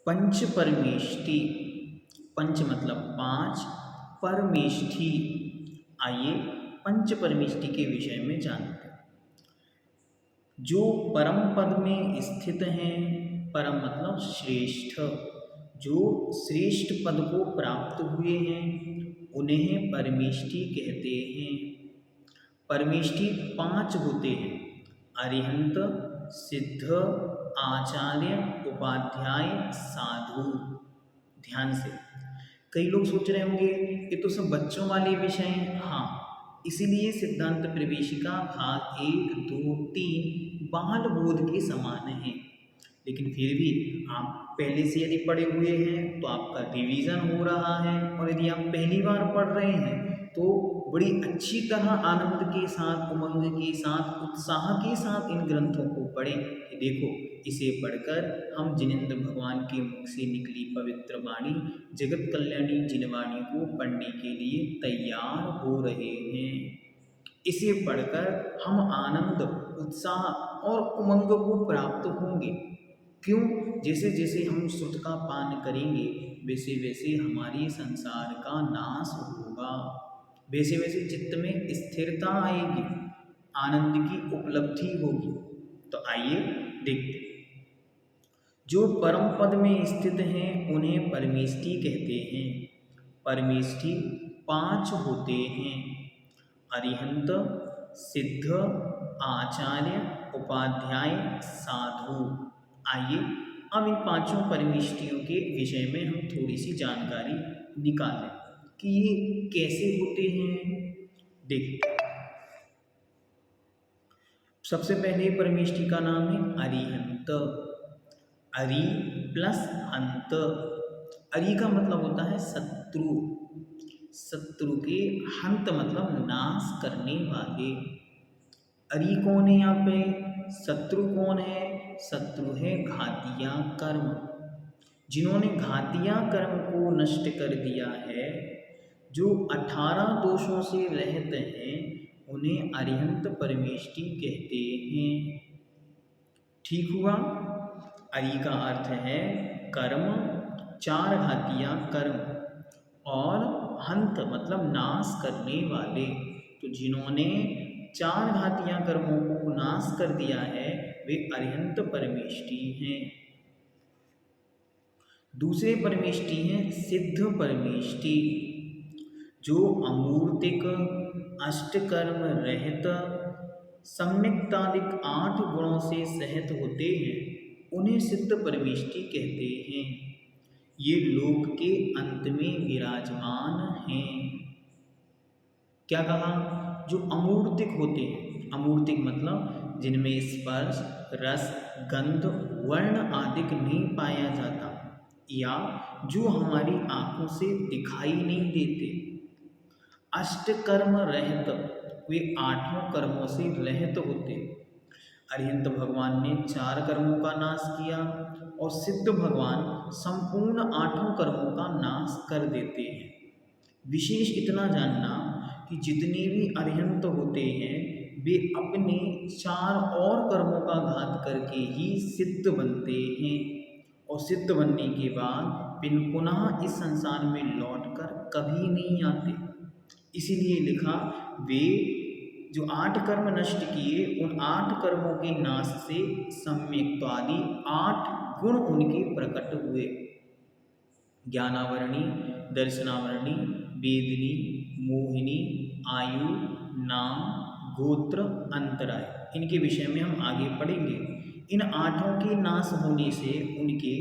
पंच परमेष्टि। पंच मतलब पांच, परमेष्टि। आइए पंच परमेष्टि के विषय में जानते हैं। जो परम पद में स्थित हैं, परम मतलब श्रेष्ठ, जो श्रेष्ठ पद को प्राप्त हुए हैं उन्हें परमेष्टि कहते हैं। परमेष्टि पांच होते हैं: अरिहंत, सिद्ध, आचार्य, उपाध्याय, साधु। ध्यान से, कई लोग सोच रहे होंगे ये तो सब बच्चों वाले विषय हैं। हाँ, इसीलिए सिद्धांत प्रवेशिका भाग 1, 2, 3 बाल बोध के समान है। लेकिन फिर भी आप पहले से यदि पढ़े हुए हैं तो आपका रिवीजन हो रहा है, और यदि आप पहली बार पढ़ रहे हैं तो बड़ी अच्छी तरह आनंद के साथ, उमंग के साथ, उत्साह के साथ इन ग्रंथों को पढ़ें कि देखो, इसे पढ़कर हम जिनेंद्र भगवान के मुख से निकली पवित्र वाणी, जगत कल्याणी जिनवाणी को पढ़ने के लिए तैयार हो रहे हैं। इसे पढ़कर हम आनंद, उत्साह और उमंग को प्राप्त होंगे। क्यों? जैसे जैसे हम श्रुत का पान करेंगे वैसे वैसे हमारे संसार का नाश होगा, वैसे वैसे चित्त में स्थिरता आएगी, आनंद की उपलब्धि होगी। तो आइए देखते हैं। जो परम पद में स्थित हैं उन्हें परमेष्टि कहते हैं। परमेष्टि पांच होते हैं: अरिहंत, सिद्ध, आचार्य, उपाध्याय, साधु। आइए अब इन पांचों परमेष्टियों के विषय में हम थोड़ी सी जानकारी निकालें कि ये कैसे होते हैं। देखिए, सबसे पहले परमेष्टि का नाम है अरिहंत। अरि प्लस हंत। अरि का मतलब होता है शत्रु, शत्रु के हंत मतलब नाश करने वाले। अरि कौन है यहाँ पे? शत्रु कौन है? शत्रु है घातिया कर्म। जिन्होंने घातिया कर्म को नष्ट कर दिया है, जो 18 दोषों से रहित हैं, उन्हें अरिहंत परमेष्टि कहते हैं। ठीक हुआ? अरि का अर्थ है कर्म, 4 घातिया कर्म, और हंत मतलब नाश करने वाले। तो जिन्होंने 4 घातिया कर्मों को नाश कर दिया है वे अरिहंत परमेष्टि हैं। दूसरे परमेष्टि हैं सिद्ध परमेष्टि। जो अमूर्तिक, अष्टकर्म रहित, सम्यक्तादिक 8 गुणों से सहित होते हैं, उन्हें सिद्ध परमेष्टि कहते हैं। ये लोक के अंत में विराजमान हैं। क्या कहा? जो अमूर्तिक होते हैं। अमूर्तिक मतलब जिनमें स्पर्श, रस, गंध, वर्ण आदि नहीं पाया जाता, या जो हमारी आंखों से दिखाई नहीं देते। अष्टकर्म रहित, वे 8 कर्मों से रहित होते। अरिहंत भगवान ने 4 कर्मों का नाश किया, और सिद्ध भगवान संपूर्ण 8 कर्मों का नाश कर देते हैं। विशेष इतना जानना कि जितने भी अरिहंत होते हैं वे अपने 4 और कर्मों का घात करके ही सिद्ध बनते हैं, और सिद्ध बनने के बाद फिर पुनः इस संसार में लौटकर कभी नहीं आते। इसीलिए लिखा, वे जो 8 कर्म नष्ट किए, उन 8 कर्मों के नाश से सम्यक्त्वादि 8 गुण उनके प्रकट हुए। ज्ञानावरणी, दर्शनावरणी, वेदिनी, मोहिनी, आयु, नाम, गोत्र, अंतराय, इनके विषय में हम आगे पढ़ेंगे। इन 8 के नाश होने से उनके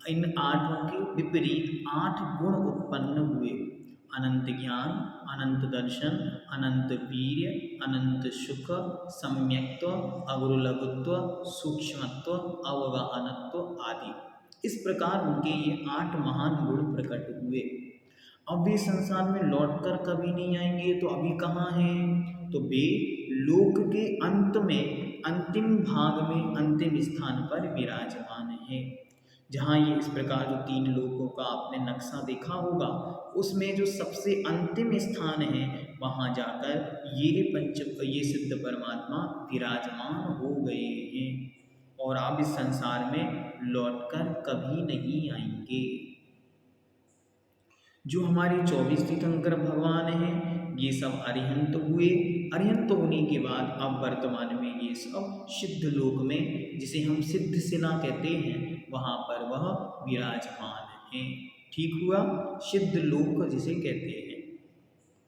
इन 8 के विपरीत 8 गुण उत्पन्न हुए: अनंत ज्ञान, अनंत दर्शन, अनंत वीर्य, अनंत सुख, सम्यक्त्व, अगुरुलघुत्व, सूक्ष्मत्व, अवगाहनत्व आदि। इस प्रकार उनके ये 8 महान गुण प्रकट हुए। अब वे संसार में लौटकर कभी नहीं आएंगे, तो अभी कहाँ हैं? तो वे लोक के अंत में, अंतिम भाग में, अंतिम स्थान पर विराजमान हैं। जहाँ ये इस प्रकार जो 3 लोकों का आपने नक्शा देखा होगा, उसमें जो सबसे अंतिम स्थान है, वहाँ जाकर ये सिद्ध परमात्मा विराजमान हो गए हैं। और अब इस संसार में लौटकर कभी नहीं आएंगे। जो हमारे 24 तीर्थंकर भगवान हैं ये सब अरिहंत हुए। अरिहंत होने के बाद अब वर्तमान में ये सब सिद्ध लोक में, जिसे हम सिद्ध शिला कहते हैं, वहाँ पर वह विराजमान हैं। ठीक हुआ, सिद्ध लोक जिसे कहते हैं।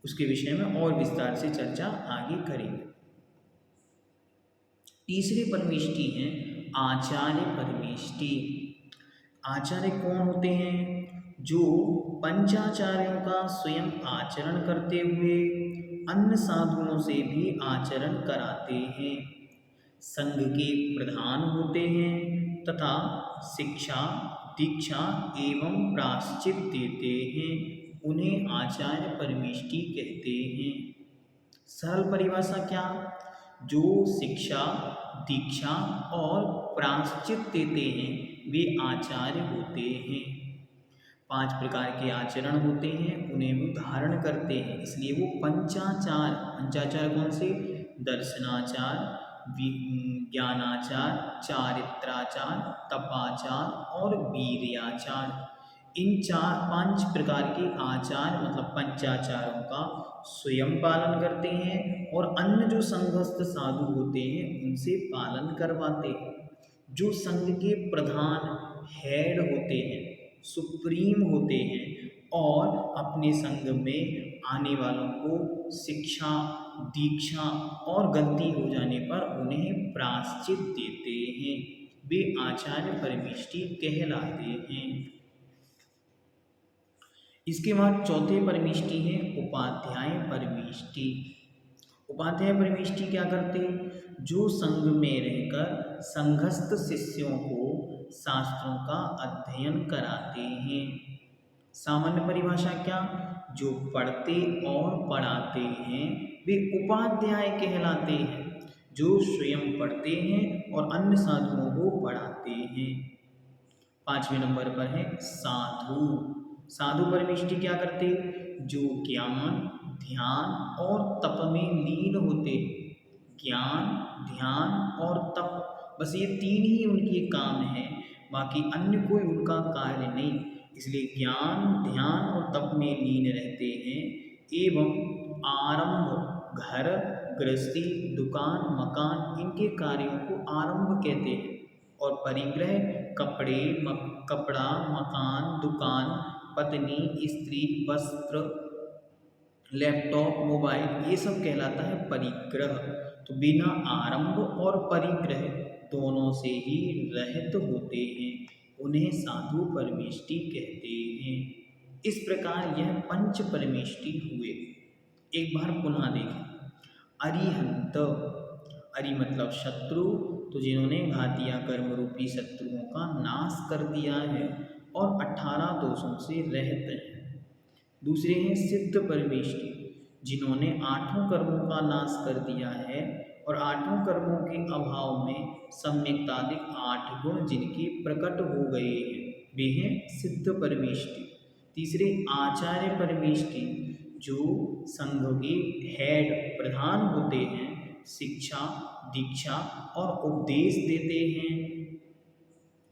उसके विषय में और विस्तार से चर्चा आगे करेंगे। तीसरे परमेष्टि हैं आचार्य परमेष्टि। आचार्य कौन होते हैं? जो पंचाचार्यों का स्वयं आचरण करते हुए अन्य साधुओं से भी आचरण कराते हैं, संघ के प्रधान होते हैं तथा शिक्षा, दीक्षा एवं प्रायश्चित देते हैं। उन्हें आचार्य परमेष्टि कहते हैं। सरल परिभाषा क्या? जो शिक्षा, दीक्षा और प्रायश्चित देते हैं वे आचार्य होते हैं। 5 प्रकार के आचरण होते हैं, उन्हें वो धारण करते हैं, इसलिए वो पंचाचार। पंचाचार कौन से? दर्शनाचार, ज्ञानाचार, चारित्राचार, तपाचार और वीर्याचार। इन 5 प्रकार के आचार मतलब पंचाचारों का स्वयं पालन करते हैं और अन्य जो संघस्थ साधु होते हैं उनसे पालन करवाते हैं। जो संघ के प्रधान हेड होते हैं, सुप्रीम होते हैं और अपने संघ में आने वालों को शिक्षा, दीक्षा और गलती हो जाने पर उन्हें प्रायश्चित देते हैं, वे आचार्य परमेष्टि कहलाते हैं। इसके बाद चौथे परमेष्टि हैं उपाध्याय परमेष्टि। उपाध्याय परमेष्टि क्या करते हैं? जो संघ में रहकर संघस्थ शिष्यों को शास्त्रों का अध्ययन कराते हैं। सामान्य परिभाषा क्या? जो पढ़ते और पढ़ाते हैं वे उपाध्याय कहलाते हैं, जो स्वयं पढ़ते हैं और अन्य साधुओं को पढ़ाते हैं। 5वें नंबर पर है साधु। साधु परमेष्टि क्या करते? जो ज्ञान, ध्यान और तप में लीन होते। ज्ञान, ध्यान और तप, बस ये 3 ही उनके काम हैं, बाकी अन्य कोई उनका कार्य नहीं। इसलिए ज्ञान, ध्यान और तप में लीन रहते हैं एवं आरंभ, घर, गृहस्थी, दुकान, मकान, इनके कार्यों को आरंभ कहते हैं। और परिग्रह, कपड़ा, मकान, दुकान, पत्नी, स्त्री, वस्त्र, लैपटॉप, मोबाइल, ये सब कहलाता है परिग्रह। तो बिना आरंभ और परिग्रह दोनों से ही रहित होते हैं, उन्हें साधु परमेष्टि कहते हैं। इस प्रकार यह 5 परमेष्टि हुए। एक बार पुनः देखें। अरिहंत, अरि मतलब शत्रु, तो जिन्होंने घातिया कर्म रूपी शत्रुओं का नाश कर दिया है और 18 दोषों से रहित हैं। दूसरे हैं सिद्ध परमेष्टि, जिन्होंने 8 कर्मों का नाश कर दिया है और 8 कर्मों के अभाव में सम्यक्तादिक 8 गुण जिनके प्रकट हो गए हैं, वे हैं सिद्ध परमेष्टि। तीसरे आचार्य परमेष्टि, जो संघ के हेड प्रधान होते हैं, शिक्षा, दीक्षा और उपदेश देते हैं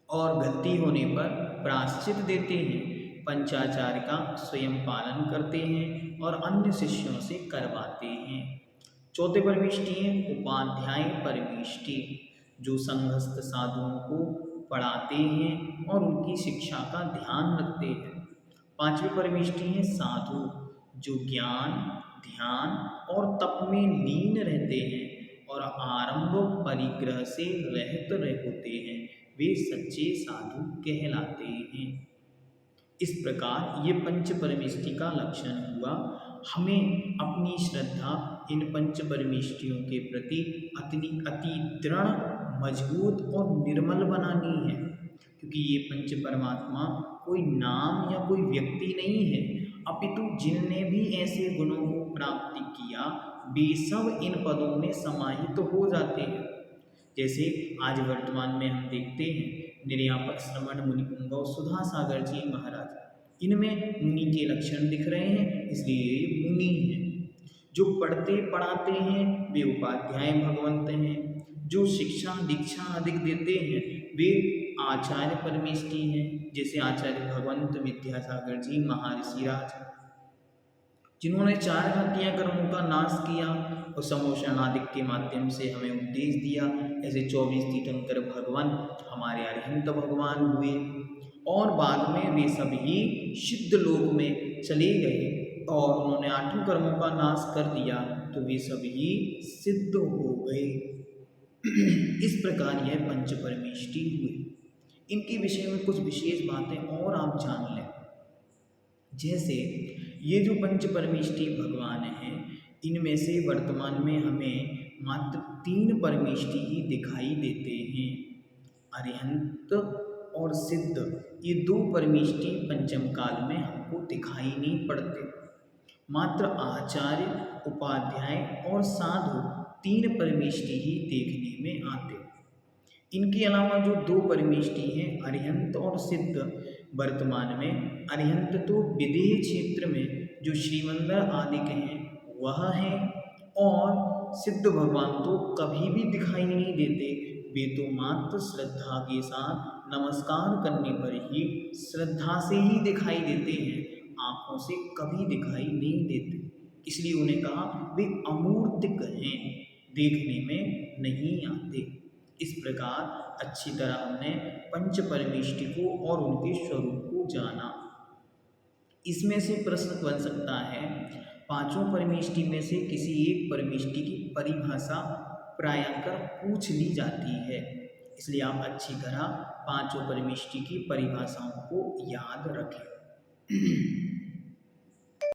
और गलती होने पर प्रायश्चित देते हैं, पंचाचार का स्वयं पालन करते हैं और अन्य शिष्यों से करवाते हैं। चौथे परमेष्टि हैं उपाध्याय परमेष्टि, जो संघस्थ साधुओं को पढ़ाते हैं और उनकी शिक्षा का ध्यान रखते हैं। 5वीं परमेष्टि हैं साधु, जो ज्ञान, ध्यान और तप में लीन रहते हैं और आरंभ परिग्रह से रहित होते हैं, वे सच्चे साधु कहलाते हैं। इस प्रकार ये 5 परमेष्टि का लक्षण हुआ। हमें अपनी श्रद्धा इन 5 परमेष्टियों के प्रति अति दृढ़, मजबूत और निर्मल बनानी है, क्योंकि ये 5 परमात्मा कोई नाम या कोई व्यक्ति नहीं है, अपितु जिनने भी ऐसे गुणों को प्राप्त किया वे सब इन पदों में समाहित तो हो जाते हैं। जैसे आज वर्तमान में हम देखते हैं निर्यापक श्रवण मुनि पुंगव सुधा सागर जी महाराज, इनमें मुनि के लक्षण दिख रहे हैं, इसलिए ये मुनि हैं। जो पढ़ते पढ़ाते हैं वे उपाध्याय भगवंत हैं। जो शिक्षा दीक्षा अधिक देते हैं वे आचार्य परमेष्ठी हैं, जैसे आचार्य भगवंत विद्यासागर जी, महर्षि राज, जिन्होंने 4 घातीय कर्मों का नाश किया और समोषणादिक के माध्यम से हमें उपदेश दिया। ऐसे 24 तीर्थंकर भगवान हमारे अरिहंत भगवान हुए और बाद में वे सभी सिद्ध लोक में चले गए और उन्होंने 8 कर्मों का नाश कर दिया, तो वे सभी सिद्ध हो गए। इस प्रकार यह पंच परमेष्ठी हुए। इनके विषय में कुछ विशेष बातें और आप जान लें। जैसे ये जो पंच परमेष्ठी भगवान हैं, इनमें से वर्तमान में हमें मात्र 3 परमेष्ठी ही दिखाई देते हैं, अरिहंत और सिद्ध। ये 2 परमेष्ठी पंचम काल में हमको दिखाई नहीं पड़ते। मात्र आचार्य, उपाध्याय और साधु 3 परमेष्ठी ही देखने में आते। इनके अलावा जो 2 परमेष्ठी हैं, अरिहंत और सिद्ध, वर्तमान में अरिहंत तो विदेह क्षेत्र में जो श्रीमंदिर आदि के हैं वह हैं, और सिद्ध भगवान तो कभी भी दिखाई नहीं देते। वे तो मात्र श्रद्धा के साथ नमस्कार करने पर ही, श्रद्धा से ही दिखाई देते हैं, आँखों से कभी दिखाई नहीं देते। इसलिए उन्हें कहा वे अमूर्तिक हैं, देखने में नहीं आते। इस प्रकार अच्छी तरह हमने पंच परमेष्ठी को और उनके स्वरूप को जाना। इसमें से प्रश्न बन सकता है, पांचों परमेष्ठी में से किसी एक परमेष्ठी की परिभाषा प्रायः पूछ ली जाती है, इसलिए आप अच्छी तरह पांचों परमेष्ठी की परिभाषाओं को याद रखें।